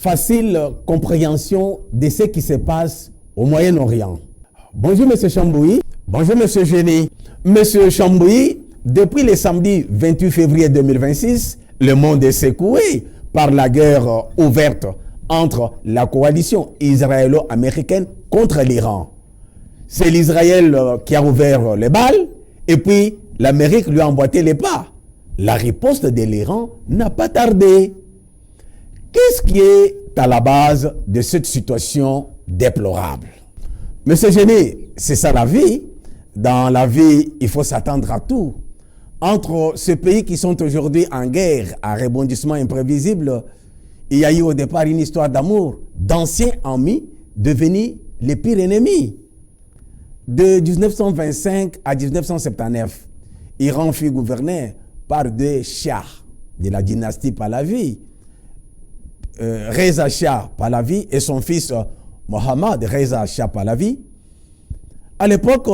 facile compréhension de ce qui se passe au Moyen-Orient. Bonjour M. Chambouy. Bonjour M. Génie. M. Chambouy, depuis le samedi 28 février 2026, le monde est secoué par la guerre ouverte entre la coalition israélo-américaine contre l'Iran. C'est l'Israël qui a ouvert les balles et puis l'Amérique lui a emboîté les pas. La riposte de l'Iran n'a pas tardé. Qu'est-ce qui est à la base de cette situation déplorable? Monsieur Génie, c'est ça la vie. Dans la vie, il faut s'attendre à tout. Entre ces pays qui sont aujourd'hui en guerre, à rebondissement imprévisible, il y a eu au départ une histoire d'amour, d'anciens amis devenus les pires ennemis. De 1925 à 1979, Iran fut gouverné par deux chahs de la dynastie Pahlavi, Reza Shah Pahlavi et son fils Mohammad Reza Shah Pahlavi. À l'époque,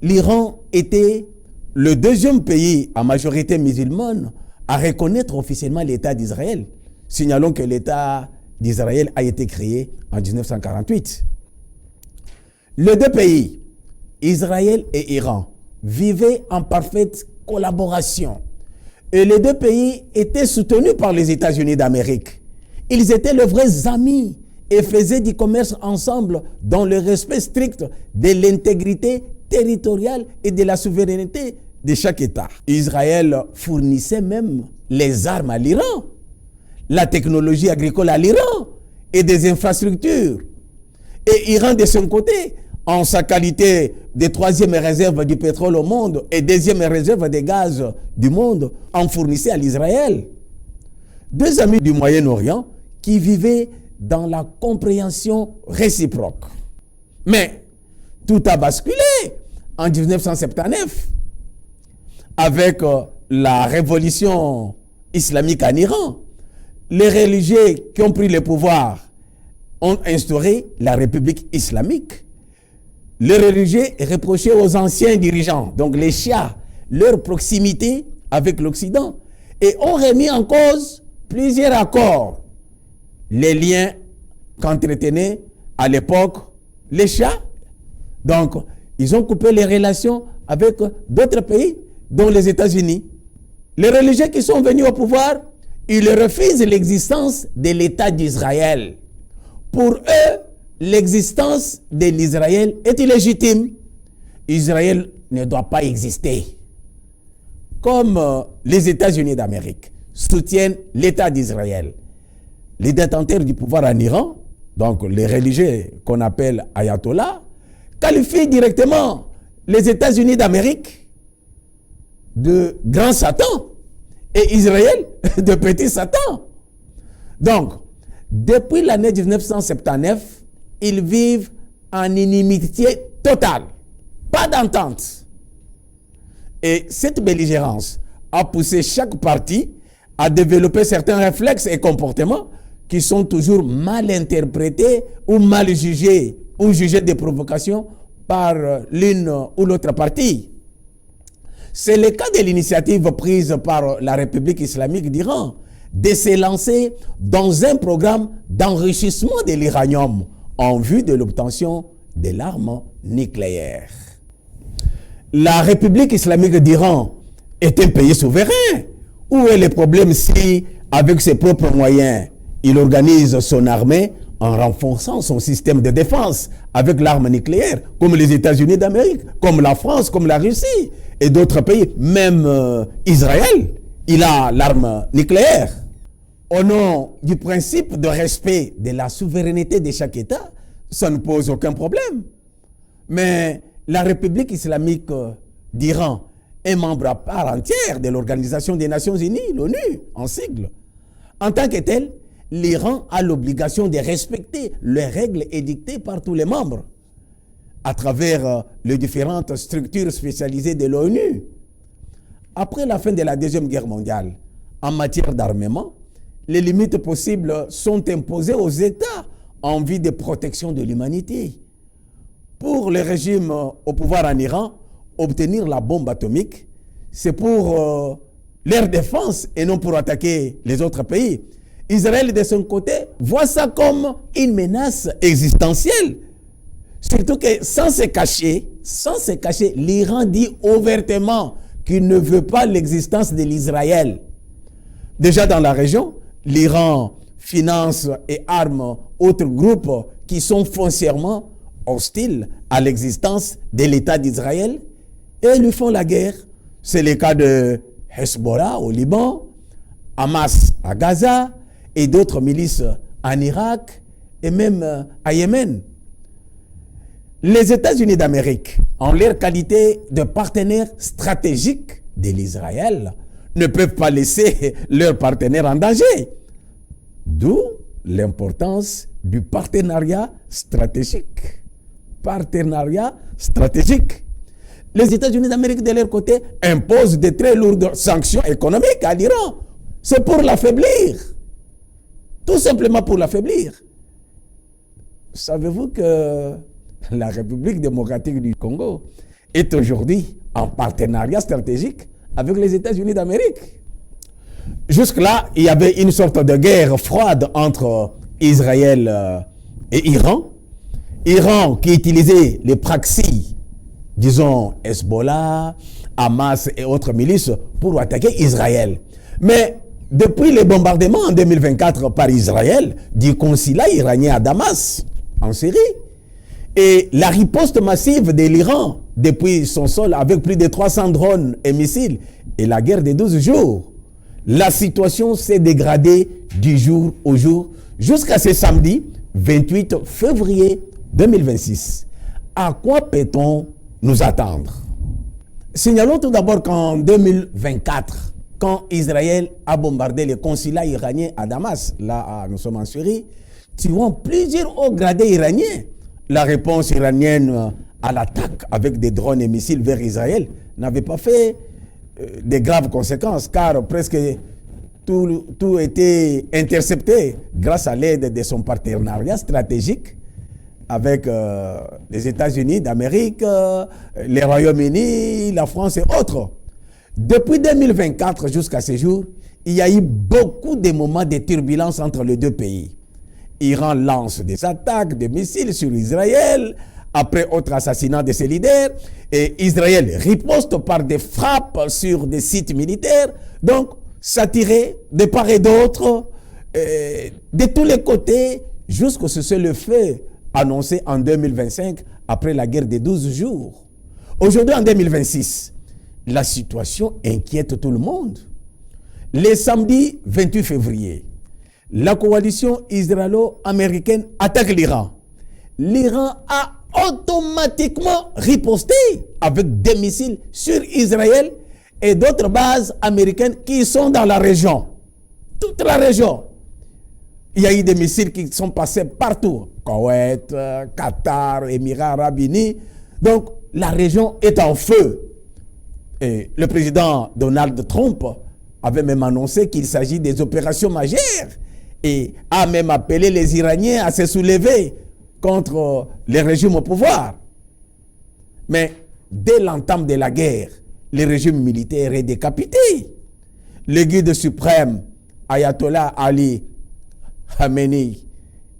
l'Iran était le deuxième pays à majorité musulmane à reconnaître officiellement l'État d'Israël. Signalons que l'État d'Israël a été créé en 1948. Les deux pays, Israël et Iran, vivaient en parfaite collaboration. Et les deux pays étaient soutenus par les États-Unis d'Amérique. Ils étaient les vrais amis et faisaient du commerce ensemble dans le respect strict de l'intégrité territoriale et de la souveraineté de chaque État. Israël fournissait même les armes à l'Iran, la technologie agricole à l'Iran et des infrastructures. Et Iran, de son côté, en sa qualité de troisième réserve du pétrole au monde et deuxième réserve des gaz du monde, en fournissait à l'Israël. Deux amis du Moyen-Orient qui vivaient dans la compréhension réciproque. Mais tout a basculé en 1979 avec la révolution islamique en Iran. Les religieux qui ont pris le pouvoir ont instauré la République islamique. Les religieux reprochaient aux anciens dirigeants, donc les chiites, leur proximité avec l'Occident et ont remis en cause plusieurs accords. Les liens qu'entretenaient à l'époque les chiites. Donc, ils ont coupé les relations avec d'autres pays, dont les États-Unis. Les religieux qui sont venus au pouvoir, ils refusent l'existence de l'État d'Israël. Pour eux, l'existence de l'Israël est illégitime. Israël ne doit pas exister. Comme les États-Unis d'Amérique soutiennent l'État d'Israël, les détenteurs du pouvoir en Iran, donc les religieux qu'on appelle ayatollahs, qualifient directement les États-Unis d'Amérique de grand Satan et Israël de petit Satan. Donc, depuis l'année 1979, ils vivent en inimitié totale, pas d'entente. Et cette belligérance a poussé chaque parti à développer certains réflexes et comportements qui sont toujours mal interprétés ou mal jugés ou jugés de provocation par l'une ou l'autre partie. C'est le cas de l'initiative prise par la République islamique d'Iran de se lancer dans un programme d'enrichissement de l'uranium en vue de l'obtention de l'arme nucléaire. La République islamique d'Iran est un pays souverain. Où est le problème si, avec ses propres moyens, il organise son armée en renforçant son système de défense avec l'arme nucléaire, comme les États-Unis d'Amérique, comme la France, comme la Russie et d'autres pays, même Israël, il a l'arme nucléaire. Au nom du principe de respect de la souveraineté de chaque État, ça ne pose aucun problème. Mais la République islamique d'Iran est membre à part entière de l'Organisation des Nations Unies, l'ONU, en sigle. En tant que tel, l'Iran a l'obligation de respecter les règles édictées par tous les membres à travers les différentes structures spécialisées de l'ONU. Après la fin de la Deuxième Guerre mondiale, en matière d'armement, les limites possibles sont imposées aux États en vue de protection de l'humanité. Pour le régime au pouvoir en Iran, obtenir la bombe atomique, c'est pour leur défense et non pour attaquer les autres pays. Israël, de son côté, voit ça comme une menace existentielle. Surtout que sans se cacher, l'Iran dit ouvertement qu'il ne veut pas l'existence de l'Israël. Déjà dans la région, l'Iran finance et arme autres groupes qui sont foncièrement hostiles à l'existence de l'État d'Israël et lui font la guerre. C'est le cas de Hezbollah au Liban, Hamas à Gaza et d'autres milices en Irak et même à Yémen. Les États-Unis d'Amérique, en leur qualité de partenaire stratégique de l'Israël, ne peuvent pas laisser leurs partenaires en danger. D'où l'importance du partenariat stratégique. Partenariat stratégique. Les États-Unis d'Amérique, de leur côté, imposent de très lourdes sanctions économiques à l'Iran. C'est pour l'affaiblir. Tout simplement pour l'affaiblir. Savez-vous que la République démocratique du Congo est aujourd'hui en partenariat stratégique avec les États-Unis d'Amérique? Jusque-là, il y avait une sorte de guerre froide entre Israël et Iran. Iran qui utilisait les proxys, disons Hezbollah, Hamas et autres milices pour attaquer Israël. Mais depuis les bombardements en 2024 par Israël du consulat iranien à Damas, en Syrie, et la riposte massive de l'Iran depuis son sol avec plus de 300 drones et missiles et la guerre des 12 jours, la situation s'est dégradée du jour au jour jusqu'à ce samedi 28 février 2026. À quoi peut-on nous attendre? Signalons tout d'abord qu'en 2024, quand Israël a bombardé le consulat iranien à Damas, là nous sommes en Syrie, tuant plusieurs hauts gradés iraniens, la réponse iranienne à l'attaque avec des drones et missiles vers Israël n'avait pas fait de graves conséquences, car presque tout était intercepté grâce à l'aide de son partenariat stratégique avec les États-Unis d'Amérique, les Royaumes-Unis, la France et autres. Depuis 2024 jusqu'à ce jour, il y a eu beaucoup de moments de turbulence entre les deux pays. Iran lance des attaques de missiles sur Israël, après autre assassinat de ses leaders, et Israël riposte par des frappes sur des sites militaires. Donc, s'attirer de part et d'autre, de tous les côtés, jusqu'au cessez-le-feu annoncé en 2025, après la guerre des 12 jours. Aujourd'hui, en 2026, la situation inquiète tout le monde. Le samedi 28 février, la coalition israélo-américaine attaque l'Iran. L'Iran a automatiquement riposté avec des missiles sur Israël et d'autres bases américaines qui sont dans la région. Toute la région. Il y a eu des missiles qui sont passés partout. Koweït, Qatar, Émirats Arabes Unis. Donc, la région est en feu. Et le président Donald Trump avait même annoncé qu'il s'agit des opérations majeures et a même appelé les Iraniens à se soulever contre les régimes au pouvoir. Mais dès l'entame de la guerre, le régime militaire est décapité. Le guide suprême, Ayatollah Ali Khamenei,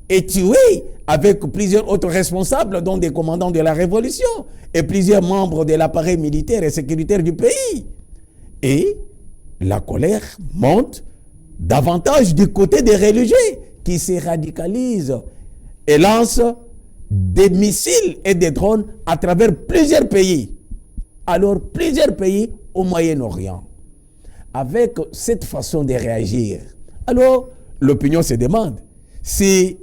est tué avec plusieurs autres responsables, dont des commandants de la révolution et plusieurs membres de l'appareil militaire et sécuritaire du pays. Et la colère monte davantage du côté des religieux qui se radicalisent et lancent des missiles et des drones à travers plusieurs pays. Alors, plusieurs pays au Moyen-Orient. Avec cette façon de réagir, alors l'opinion se demande si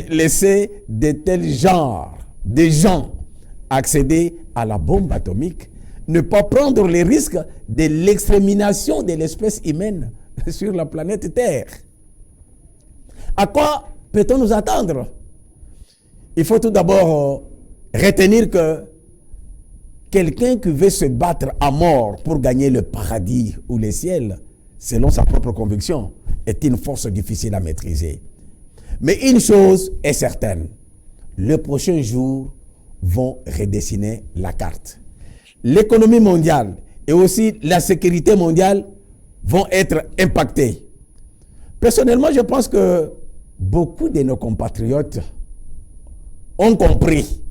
laisser de tels genres de gens accéder à la bombe atomique, ne pas prendre les risques de l'extermination de l'espèce humaine sur la planète Terre. À quoi peut-on nous attendre? Il faut tout d'abord retenir que quelqu'un qui veut se battre à mort pour gagner le paradis ou le ciel, selon sa propre conviction, est une force difficile à maîtriser. Mais une chose est certaine, les prochains jours vont redessiner la carte. L'économie mondiale et aussi la sécurité mondiale vont être impactées. Personnellement, je pense que beaucoup de nos compatriotes ont compris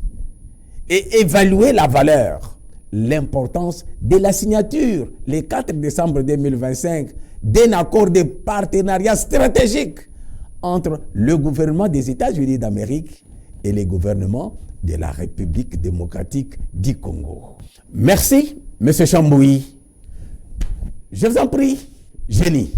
et évalué la valeur, l'importance de la signature, le 4 décembre 2025, d'un accord de partenariat stratégique entre le gouvernement des États-Unis d'Amérique et le gouvernement de la République démocratique du Congo. Merci, M. Chamboui. Je vous en prie, génie.